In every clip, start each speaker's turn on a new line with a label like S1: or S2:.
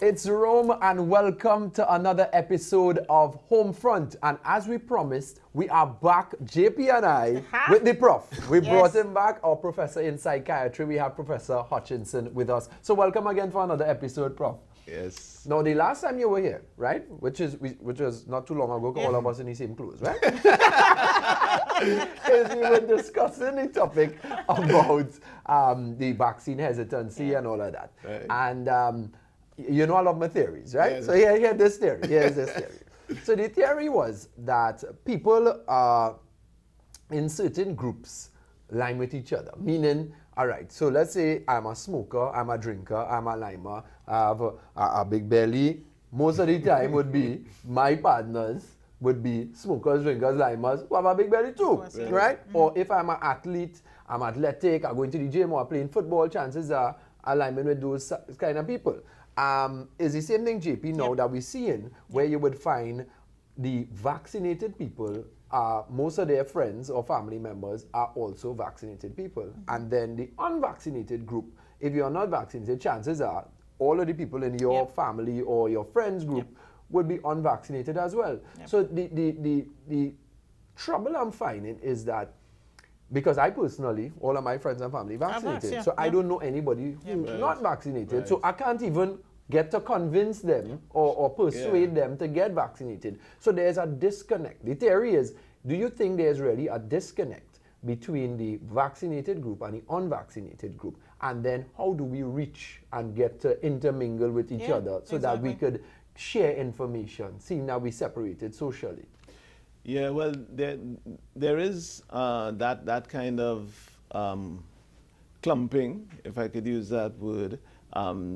S1: It's Rome and welcome to another episode of Homefront. And as we promised, we are back, JP and I, with the Prof. We brought him back, our professor in psychiatry. We have Professor Hutchinson with us. So welcome again for another episode, Prof.
S2: Yes.
S1: Now, the last time you were here, right, which was not too long ago, all of us in the same clothes, right? is we were discussing the topic about the vaccine hesitancy and all of that.
S2: Right.
S1: And you know I love my theories, right?
S2: Yes.
S1: So here's this theory. So the theory was that people are in certain groups line with each other, meaning, all right, so let's say I'm a smoker, I'm a drinker, I'm a limer, I have a big belly. Most of the time would be my partners would be smokers, drinkers, limers who have a big belly too, right? Mm-hmm. Or if I'm an athlete, I'm athletic, I'm going to the gym or playing football, chances are I'm lining with those kind of people. Is the same thing, JP, now that we're seeing, where you would find the vaccinated people, most of their friends or family members are also vaccinated people. Mm-hmm. And then the unvaccinated group, if you're not vaccinated, chances are all of the people in your family or your friends group would be unvaccinated as well. Yep. So the trouble I'm finding is that, because I personally, all of my friends and family vaccinated, so I don't know anybody who's not vaccinated, so I can't even get to convince them or persuade them to get vaccinated. So there's a disconnect. The theory is, do you think there's really a disconnect between the vaccinated group and the unvaccinated group? And then how do we reach and get to intermingle with each other so that we could share information, seeing that we separated socially?
S2: Yeah, well, there is that kind of clumping, if I could use that word.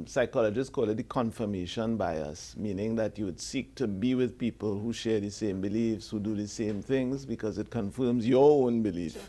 S2: Psychologists call it the confirmation bias, meaning that you would seek to be with people who share the same beliefs, who do the same things, because it confirms your own belief. Sure.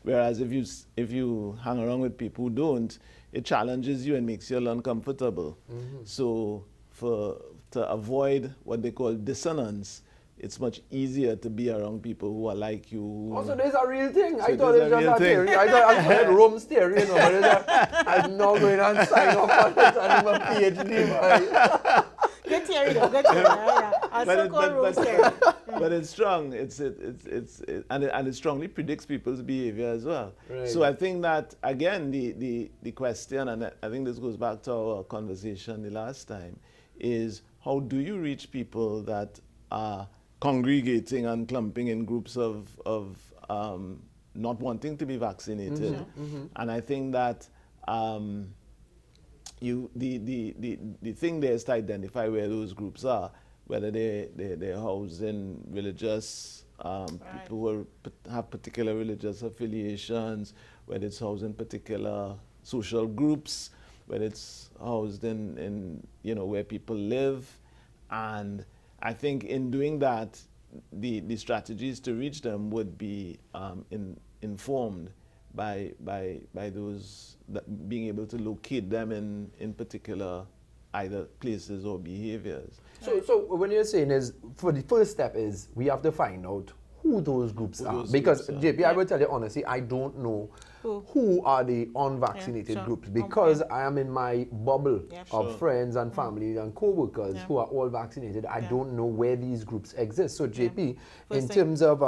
S2: Whereas if you hang around with people who don't, it challenges you and makes you uncomfortable. Mm-hmm. So to avoid what they call dissonance, it's much easier to be around people who are like you.
S1: Also, there's a real thing.
S2: So
S1: I thought it was just a theory. I thought I heard Rome's theory, you know, but I'm not going to sign off on it. I'm a PhD.
S3: Good theory, though. Good theory. I still call Rome's theory.
S2: But it's strong. And it strongly predicts people's behavior as well.
S1: Right.
S2: So I think that, again, the question, and I think this goes back to our conversation the last time, is how do you reach people that are congregating and clumping in groups of not wanting to be vaccinated? Mm-hmm. Mm-hmm. And I think that the thing there is to identify where those groups are, whether they're housed in religious, people who have particular religious affiliations, whether it's housed in particular social groups, whether it's housed in where people live. And I think in doing that, the strategies to reach them would be informed by those being able to locate them in particular either places or behaviors.
S1: So when you're saying is, for the first step is we have to find out who those groups are. Because JP, I will tell you honestly, I don't know who are the unvaccinated groups, because I am in my bubble of friends and family and co-workers who are all vaccinated. I don't know where these groups exist. So JP, in terms of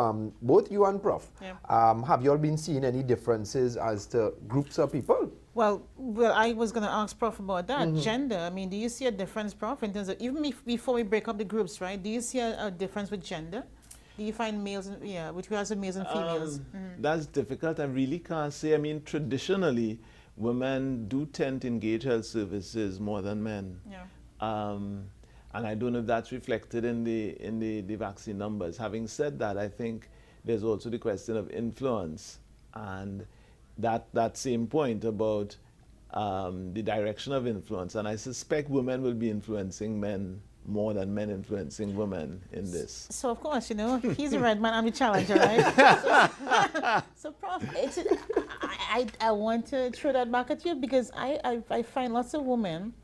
S1: both you and Prof, have you all been seeing any differences as to groups of people?
S3: Well, I was going to ask Prof about that. Mm-hmm. Gender, I mean, do you see a difference, Prof, in terms of, even before we break up the groups, right? Do you see a difference with gender? Do you find males, which we have some males and females?
S2: That's difficult. I really can't say. I mean, traditionally, women do tend to engage health services more than men. Yeah. And I don't know if that's reflected in the vaccine numbers. Having said that, I think there's also the question of influence, and that same point about the direction of influence. And I suspect women will be influencing men more than men influencing women in this.
S3: So of course, he's a red man, I'm the challenger, right? So Prof, I want to throw that back at you, because I find lots of women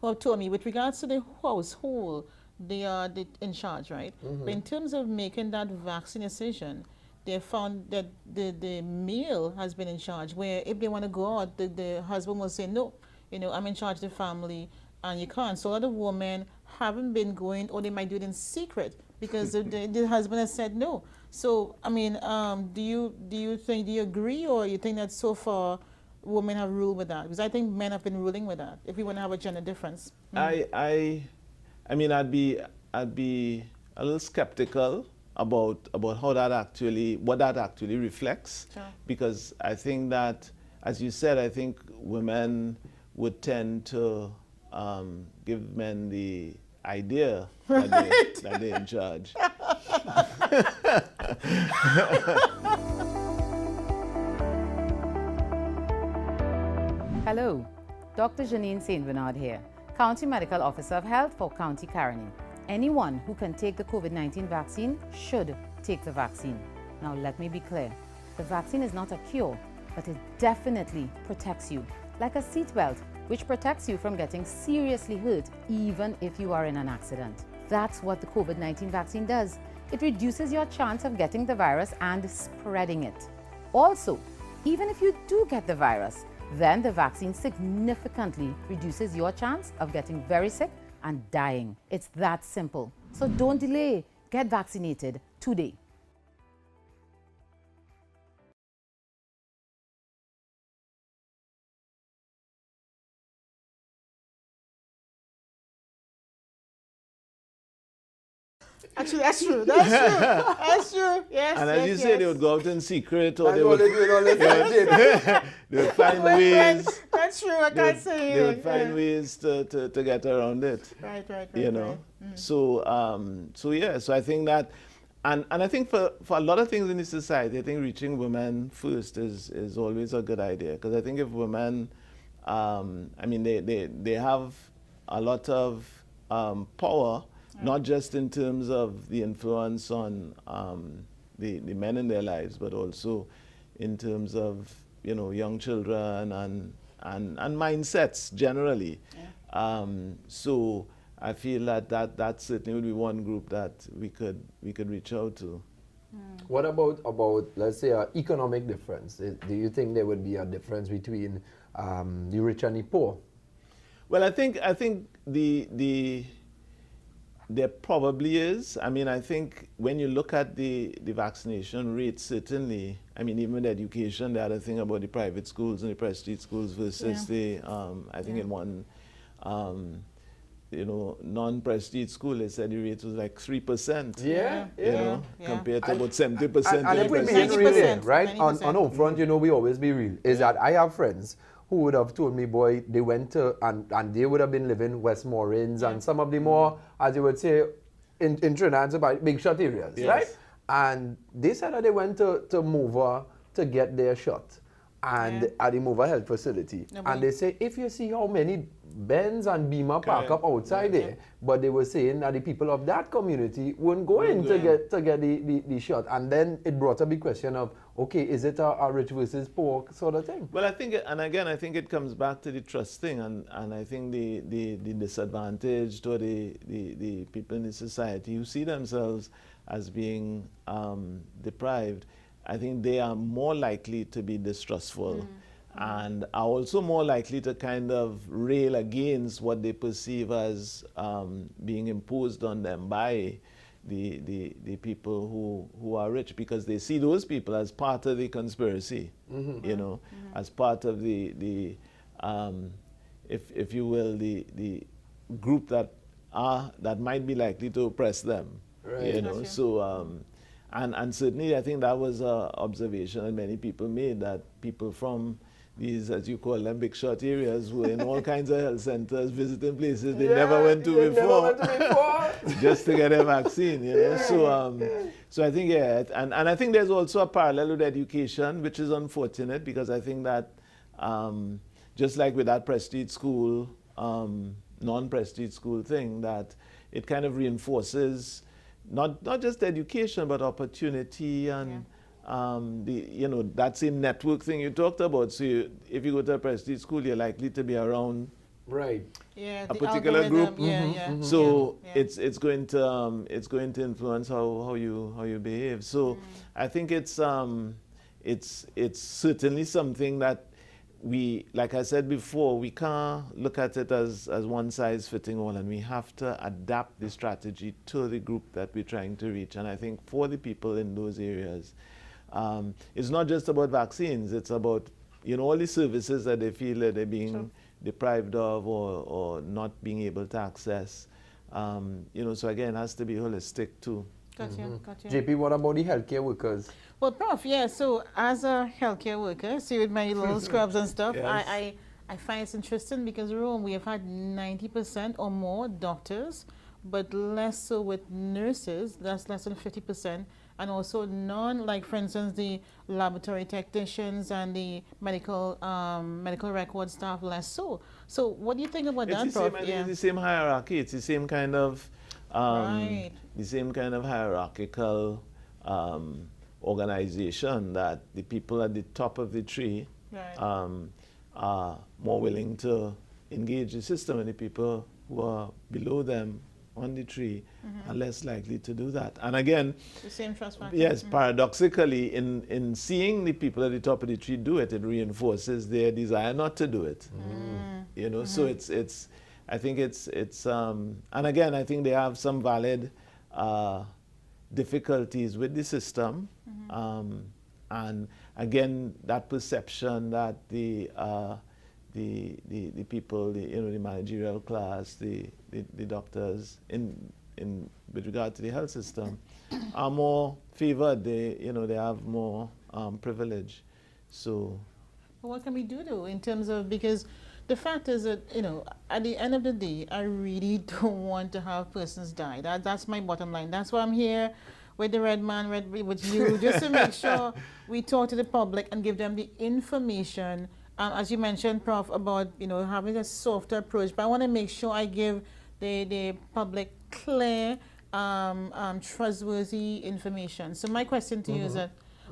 S3: who have told me with regards to the household, they are in charge, right? Mm-hmm. But in terms of making that vaccine decision, they found that the male has been in charge, where if they want to go out, the husband will say, no, I'm in charge of the family. and you can't. So a lot of women haven't been going, or they might do it in secret because the husband has said no. So I mean, do you agree, or you think that so far women have ruled with that? Because I think men have been ruling with that. If we want to have a gender difference,
S2: I mean, I'd be a little skeptical about how that what that actually reflects,
S3: Sure.
S2: because I think that, as you said, I think women would tend to give men the idea that they're in charge.
S4: Hello, Dr. Janine St. Bernard here, County Medical Officer of Health for County Caroni. Anyone who can take the COVID-19 vaccine should take the vaccine. Now let me be clear, the vaccine is not a cure, but it definitely protects you, like a seatbelt, which protects you from getting seriously hurt even if you are in an accident. That's what the COVID-19 vaccine does. It reduces your chance of getting the virus and spreading it. Also, even if you do get the virus, then the vaccine significantly reduces your chance of getting very sick and dying. It's that simple. So don't delay. Get vaccinated today.
S3: actually, that's true. That's true. That's true. Yes.
S2: And as
S3: yes,
S2: you say,
S3: yes.
S2: they would go out in secret, or
S1: And
S2: they
S1: all
S2: would,
S1: they do, all they say,
S2: they would find
S3: Wait,
S2: ways.
S3: that's true. I can't say
S2: They
S3: it.
S2: would find ways to get around it.
S3: Right.
S2: You know. So so I think that, and I think for a lot of things in this society, I think reaching women first is always a good idea, because I think if women, I mean, they have a lot of power, not just in terms of the influence on the men in their lives, but also in terms of, you know, young children and mindsets generally.
S3: Yeah.
S2: So I feel that certainly would be one group that we could reach out to.
S1: What about let's say an economic difference? Do you think there would be a difference between the rich and the poor?
S2: Well, I think there probably is. I mean, I think when you look at the vaccination rate, certainly, I mean, even with education, the other thing about the private schools and the prestige schools versus the, I think in one, you know, non-prestige school, they said the rate was like 3%.
S1: Yeah.
S2: You know, compared to about 70%.
S1: And if we
S2: in
S1: be
S2: prestige.
S1: real here,
S3: 90%,
S1: right? On
S3: 90%.
S1: home front, you know, we always be real. Is that I have friends who would have told me, boy, they went to, and they would have been living Westmorelands and some of the more, as you would say, in Trinidad, about big shot areas,
S2: Yes.
S1: right? And they said that they went to Mover to get their shot, and at the Mover Health Facility. And they say, if you see how many Benz and Beamer park up outside there, but they were saying that the people of that community wouldn't go in to get the shot. And then it brought up the question of, okay, is it a rich versus poor sort of thing?
S2: Well, I think, and again, I think it comes back to the trust thing, and I think the disadvantaged or the people in the society who see themselves as being deprived, I think they are more likely to be distrustful and are also more likely to kind of rail against what they perceive as being imposed on them by the people who are rich, because they see those people as part of the conspiracy, you know, as part of the if you will, the group that might be likely to oppress them, you know. So and certainly I think that was an observation that many people made, that people from these, as you call them, big shot areas, were in all kinds of health centers, visiting places they never went to before, just to get a vaccine, you know. So I think, and I think there's also a parallel with education, which is unfortunate, because I think that just like with that prestige school, non-prestige school thing, that it kind of reinforces not just education, but opportunity and that same network thing you talked about. So if you go to a prestige school, you're likely to be around a particular group. So it's going to influence how you behave. So I think it's certainly something that we, like I said before, we can't look at it as one size fitting all, and we have to adapt the strategy to the group that we're trying to reach. And I think for the people in those areas, it's not just about vaccines, it's about, you know, all the services that they feel that they're being deprived of or not being able to access. You know, so again, it has to be holistic too.
S3: Gotcha.
S1: JP, what about the healthcare workers?
S3: Well, Prof, yeah, so as a healthcare worker, see with my little scrubs and stuff,
S2: Yes.
S3: I find it's interesting because Rome, we have had 90% or more doctors, but less so with nurses, that's less than 50%, and also like for instance, the laboratory technicians and the medical record staff, less so. So what do you think about that, Prof?
S2: It's the same hierarchy, it's the same kind of
S3: Right.
S2: the same kind of hierarchical organization that the people at the top of the tree
S3: Right.
S2: are more willing to engage the system, and the people who are below them on the tree are less likely to do that. And again,
S3: The same trust factor.
S2: yes, paradoxically, in seeing the people at the top of the tree do it, it reinforces their desire not to do it. You know, so it's I think it's and again, I think they have some valid difficulties with the system, and again, that perception that the people, you know, the managerial class, the doctors with regard to the health system are more favored. They, you know, they have more privilege. So,
S3: But what can we do though in terms of, because the fact is that, you know, at the end of the day, I really don't want to have persons die. That's my bottom line. That's why I'm here with the Red Man, with you, just to make sure we talk to the public and give them the information. As you mentioned, Prof, about, you know, having a softer approach, but I want to make sure I give the public clear, trustworthy information. So my question to you is that,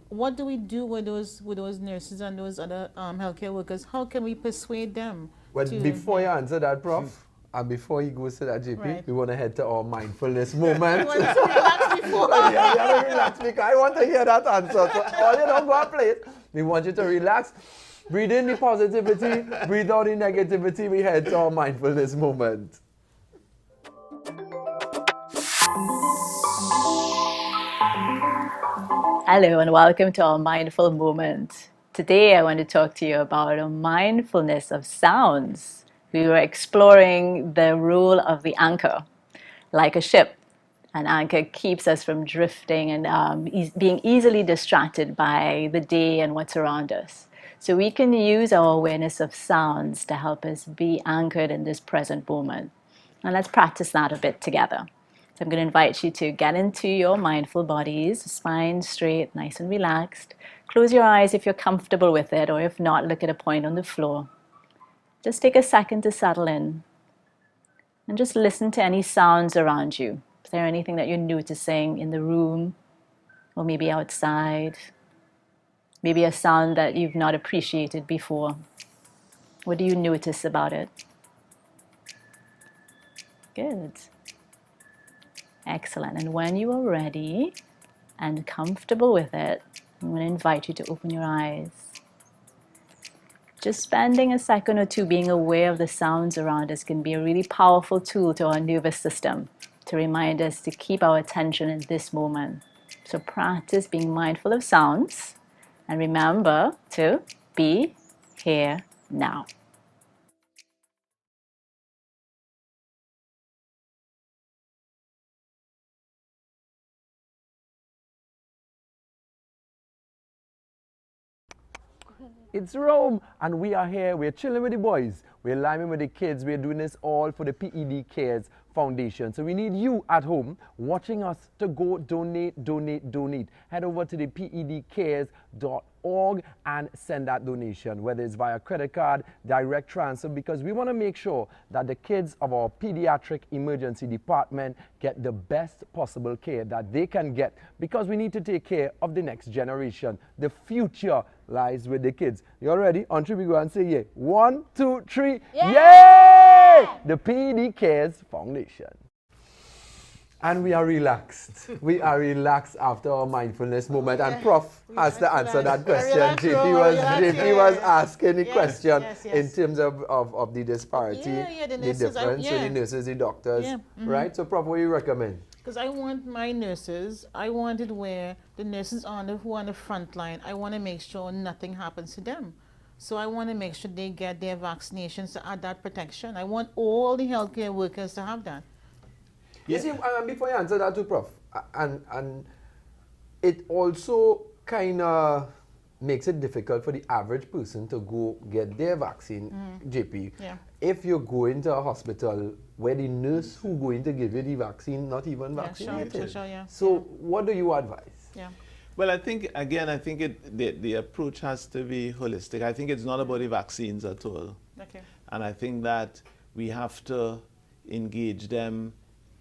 S3: what do we do with those nurses and those other healthcare workers? How can we persuade them?
S1: Well, before you answer that, Prof, and before he goes to that, JP,
S3: Right.
S1: we want to head to our mindfulness moment.
S3: Well, let's relax before.
S1: Yeah, you have to relax because I want to hear that answer. So all you don't go and play it. We want you to relax. Breathe in the positivity, breathe out the negativity. We head to our mindfulness moment.
S5: Hello and welcome to our mindful moment. Today I want to talk to you about a mindfulness of sounds. We were exploring the role of the anchor. Like a ship, an anchor keeps us from drifting and being easily distracted by the day and what's around us. So we can use our awareness of sounds to help us be anchored in this present moment. And let's practice that a bit together. So I'm going to invite you to get into your mindful bodies, spine straight, nice and relaxed. Close your eyes if you're comfortable with it, or if not, look at a point on the floor. Just take a second to settle in and just listen to any sounds around you. Is there anything that you're noticing in the room or maybe outside? Maybe a sound that you've not appreciated before. What do you notice about it? Good. Excellent. And when you are ready and comfortable with it, I'm going to invite you to open your eyes. Just spending a second or two being aware of the sounds around us can be a really powerful tool to our nervous system to remind us to keep our attention in this moment. So practice being mindful of sounds and remember to be here now.
S1: It's Rome, and we are here. We're chilling with the boys. We're living with the kids. We're doing this all for the PED CARES Foundation. So we need you at home watching us to go donate, donate, donate. Head over to the pedcares.org and send that donation, whether it's via credit card, direct transfer, because we want to make sure that the kids of our pediatric emergency department get the best possible care that they can get, because we need to take care of the next generation. The future lies with the kids. You all ready? On three, we go and say yay. 1, 2, 3. Yay! The PED CARES Foundation. And we are relaxed. We are relaxed after our mindfulness moment. And Prof has to answer that question. JP was asking the question in terms of the disparity,
S3: the
S1: the
S3: nurses,
S1: difference in the nurses, the doctors, right? So Prof, what do you recommend?
S3: Because I want my nurses, I want it where the nurses who are on the front line, I want to make sure nothing happens to them. So I want to make sure they get their vaccinations to add that protection. I want all the healthcare workers to have that.
S1: You see, before you answer that too, Prof, and it also kind of makes it difficult for the average person to go get their vaccine, JP.
S3: Yeah.
S1: If you go into a hospital where the nurse who going to give you the vaccine not even vaccinated. So what do you advise?
S3: Yeah.
S2: Well, I think, again, the approach has to be holistic. I think it's not about the vaccines at all.
S3: Okay.
S2: And I think that we have to engage them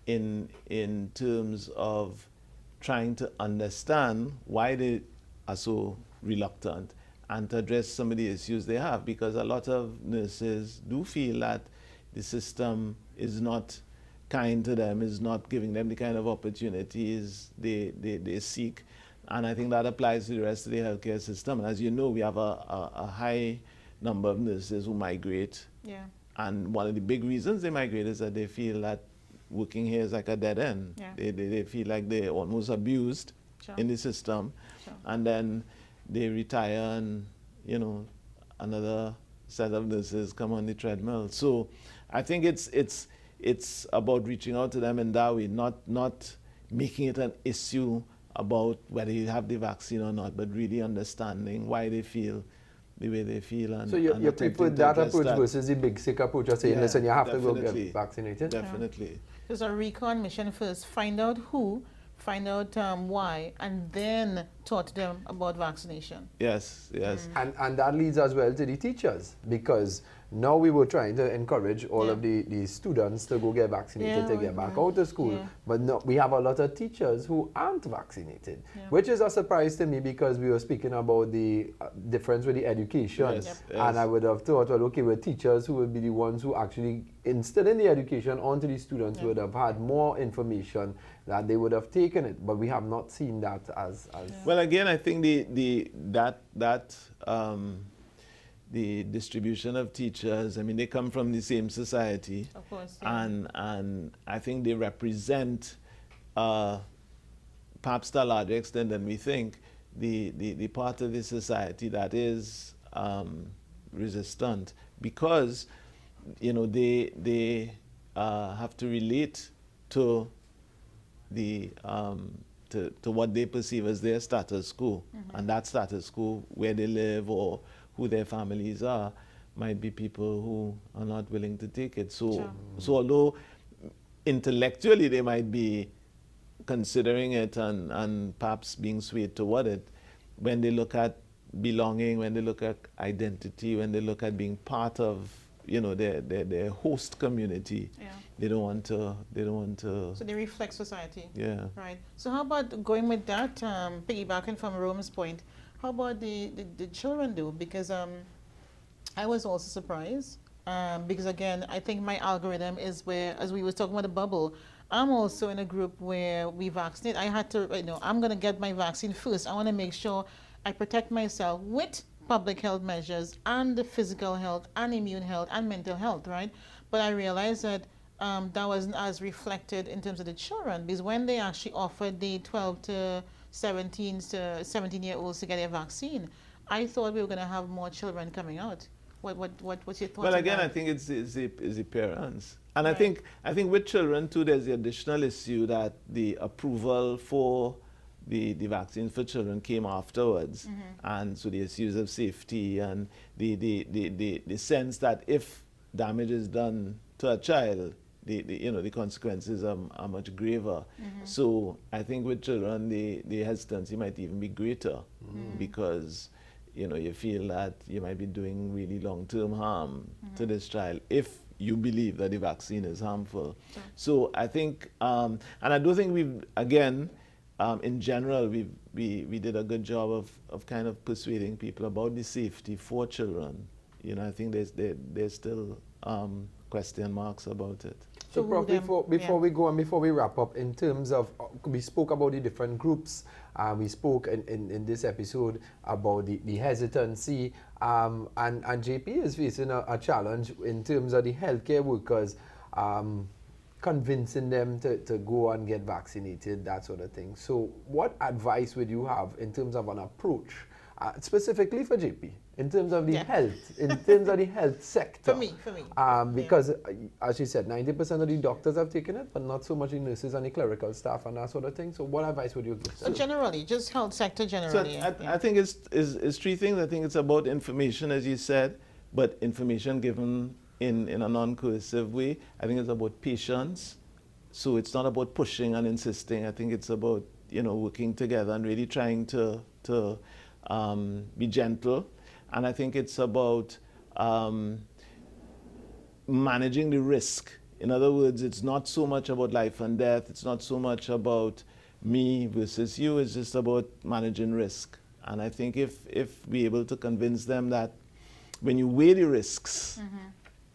S2: in terms of trying to understand why they are so reluctant and to address some of the issues they have, because a lot of nurses do feel that the system is not kind to them, is not giving them the kind of opportunities they seek. And I think that applies to the rest of the healthcare system. And as you know, we have a high number of nurses who migrate.
S3: Yeah.
S2: And one of the big reasons they migrate is that they feel that working here is like a dead end.
S3: Yeah.
S2: They feel like they're almost abused in the system. And then they retire and, you know, another set of nurses come on the treadmill. So I think it's about reaching out to them in that way, not making it an issue about whether you have the vaccine or not, but really understanding why they feel the way they feel. And,
S1: so you prefer that approach versus the big sick approach of saying, listen, you have to go get vaccinated?
S2: Definitely.
S3: There's a recon mission first. Find out who, find out why, and then talk to them about vaccination.
S2: Yes, yes.
S1: And that leads as well to the teachers, because now we were trying to encourage all of the students to go get vaccinated to get back out of school. But no, we have a lot of teachers who aren't vaccinated, which is a surprise to me, because we were speaking about the difference with the education.
S2: Yes,
S1: And I would have thought, well, okay, with teachers who would be the ones who actually instill in the education onto the students would have had more information that they would have taken it. But we have not seen that as
S2: Well, again, I think the distribution of teachers, I mean, they come from the same society.
S3: Of course.
S2: And I think they represent, perhaps to a larger extent than we think, the part of the society that is resistant, because, you know, they have to relate to the to what they perceive as their status quo, and that status quo, where they live or who their families are, might be people who are not willing to take it. So although intellectually they might be considering it and perhaps being swayed toward it, when they look at belonging, when they look at identity, when they look at being part of, you know, their host community, they don't want to.
S3: So they reflect society.
S2: Yeah.
S3: Right. So how about going with that, piggybacking from Rome's point, how about the children do? Because I was also surprised, because again, I think my algorithm is where, as we were talking about the bubble, I'm also in a group where we vaccinate. I had to, you know, I'm going to get my vaccine first. I want to make sure I protect myself with public health measures and the physical health and immune health and mental health, right? But I realized that that wasn't as reflected in terms of the children, because when they actually offered the 12 to 17-year-olds to get a vaccine, I thought we were going to have more children coming out. What's your thoughts?
S2: Well,
S3: on
S2: again,
S3: that?
S2: I think it's the parents, and I think with children too, there's the additional issue that the approval for the vaccine for children came afterwards, and so the issues of safety and the sense that if damage is done to a child, the consequences are much graver. So I think with children, the hesitancy might even be greater, because you feel that you might be doing really long-term harm to this child if you believe that the vaccine is harmful. So I think, and I do think we've, again, in general, we did a good job of kind of persuading people about the safety for children. I think there's still question marks about it.
S1: So,
S3: to
S1: Prof,
S3: them,
S1: before we go and before we wrap up, in terms of, we spoke about the different groups. We spoke in this episode about the hesitancy, and JP is facing a challenge in terms of the healthcare workers, convincing them to go and get vaccinated, that sort of thing. So what advice would you have in terms of an approach, specifically for JP, in terms of the health, in terms of the health sector?
S3: For me.
S1: Because, as you said, 90% of the doctors have taken it, but not so much the nurses and the clerical staff and that sort of thing. So what advice would you give?
S3: So generally, just health sector
S2: So
S3: generally.
S2: I think it's three things. I think it's about information, as you said, but information given in a non-coercive way. I think it's about patience. So it's not about pushing and insisting. I think it's about, working together and really trying to be gentle. And I think it's about managing the risk. In other words, it's not so much about life and death. It's not so much about me versus you. It's just about managing risk. And I think if we're able to convince them that when you weigh the risks,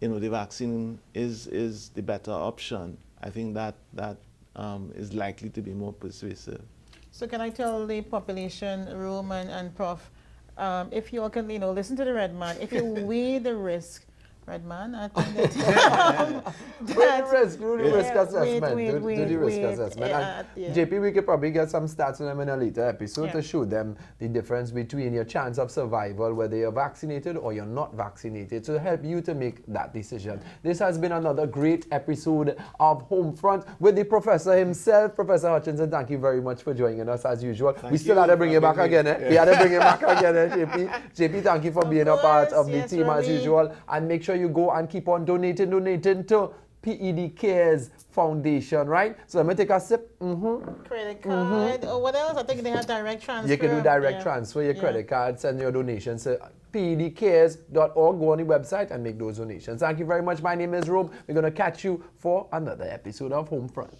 S2: the vaccine is the better option, I think that is likely to be more persuasive.
S3: So can I tell the population, Room and Prof, if you all can, listen to the red man, if you weigh the risk, red man, I think that...
S1: do the risk assessment. Do the risk assessment. JP, we could probably get some stats on them in a later episode to show them the difference between your chance of survival, whether you're vaccinated or you're not vaccinated, to help you to make that decision. This has been another great episode of Homefront with the professor himself, Professor Hutchinson. Thank you very much for joining us as usual. We still had to bring you back again. We had to bring you back again, JP. JP, thank you for being a part of the team as usual. And make sure you go and keep on donating to PED CARES Foundation, right? So let me take a sip.
S3: Credit card. Or what else? I think they have direct transfer.
S1: You can do direct transfer your credit card, send your donations to pedcares.org. Go on the website and make those donations. Thank you very much. My name is Rome. We're going to catch you for another episode of Homefront.